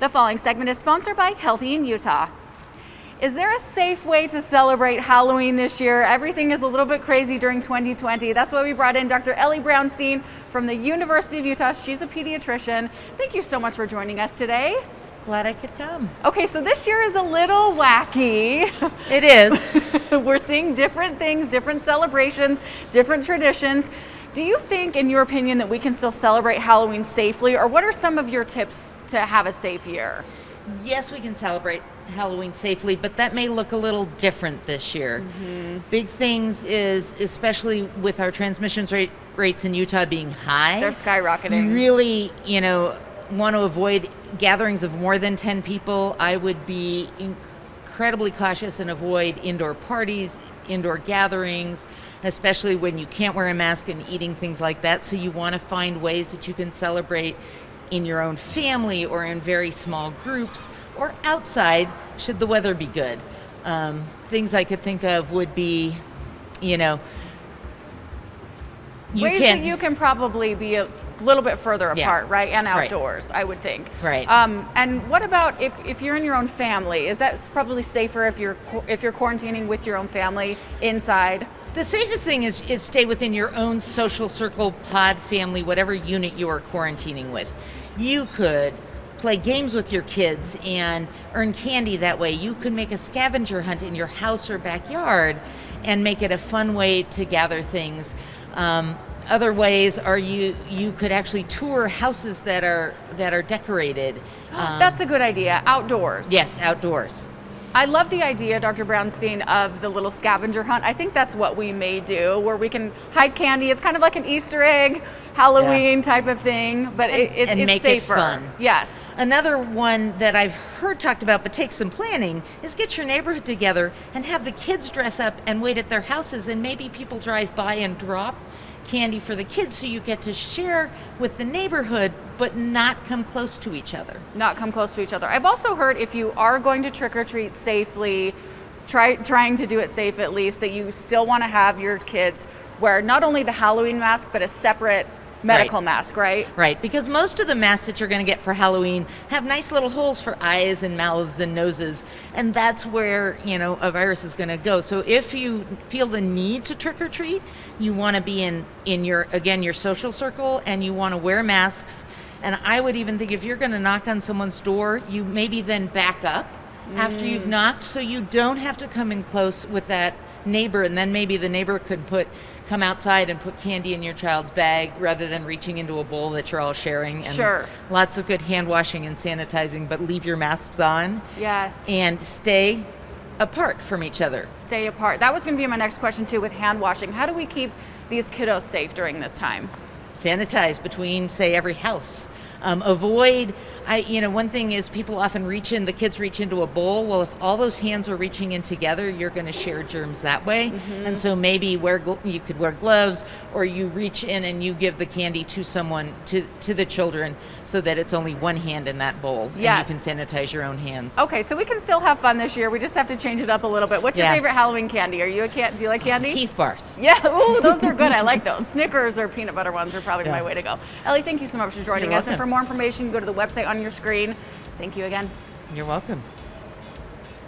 The following segment is sponsored by Healthy in Utah. Is there a safe way to celebrate Halloween this year? Everything is a little bit crazy during 2020. That's why we brought in Dr. Ellie Brownstein from the University of Utah. She's a pediatrician. Thank you so much for joining us today. Glad I could come. Okay, so this year is a little wacky. It is. We're seeing different things, different celebrations, different traditions. Do you think, in your opinion, that we can still celebrate Halloween safely, or what are some of your tips to have a safe year? Yes, we can celebrate Halloween safely, but that may look a little different this year. Big things is, especially with our transmissions rates in Utah being high, They're skyrocketing. you really, want to avoid gatherings of more than 10 people. I would be incredibly cautious and avoid indoor parties, indoor gatherings, especially when you can't wear a mask and eating things like that. So you want to find ways that you can celebrate in your own family or in very small groups or outside should the weather be good. Things I could think of would be, ways that you can probably be a little bit further apart, right? And outdoors, I would think. Right. And what about if you're in your own family? Is that probably safer if you're quarantining with your own family inside? The safest thing is stay within your own social circle, pod, family, whatever unit you are quarantining with. You could play games with your kids and earn candy that way. You could make a scavenger hunt in your house or backyard and make it a fun way to gather things. Other ways are you could actually tour houses that are decorated. That's a good idea. Outdoors. Yes, outdoors. I love the idea, Dr. Brownstein, of the little scavenger hunt. I think that's what we may do, where we can hide candy. It's kind of like an Easter egg, Halloween type of thing, but it's make safer. It fun. Yes. Another one that I've heard talked about, but takes some planning, is get your neighborhood together and have the kids dress up and wait at their houses, and maybe people drive by and drop candy for the kids, so you get to share with the neighborhood but not come close to each other. Not come close to each other. I've also heard if you are going to trick or treat safely, trying to do it safe at least, that you still want to have your kids wear not only the Halloween mask but a separate medical mask, right? Right, because most of the masks that you're going to get for Halloween have nice little holes for eyes and mouths and noses, and that's where, a virus is going to go. So if you feel the need to trick or treat, you want to be in your social circle, and you want to wear masks. And I would even think if you're going to knock on someone's door, you maybe then back up after you've knocked, so you don't have to come in close with that neighbor, and then maybe the neighbor could come outside and put candy in your child's bag rather than reaching into a bowl that you're all sharing. And sure. Lots of good hand washing and sanitizing, but leave your masks on. Yes. And stay apart from each other. Stay apart. That was going to be my next question too, with hand washing. How do we keep these kiddos safe during this time? Sanitize between, say, every house. Avoid, one thing is people often the kids reach into a bowl. Well, if all those hands are reaching in together, you're going to share germs that way. And so maybe you could wear gloves, or you reach in and you give the candy to someone, to the children, so that it's only one hand in that bowl. Yes. And you can sanitize your own hands. Okay, so we can still have fun this year. We just have to change it up a little bit. What's your favorite Halloween candy? Do you like candy? Heath bars. Yeah, ooh, those are good. I like those. Snickers or peanut butter ones are probably my way to go. Ellie, thank you so much for joining us. You're welcome. And for more information, go to the website on your screen. Thank you again. You're welcome.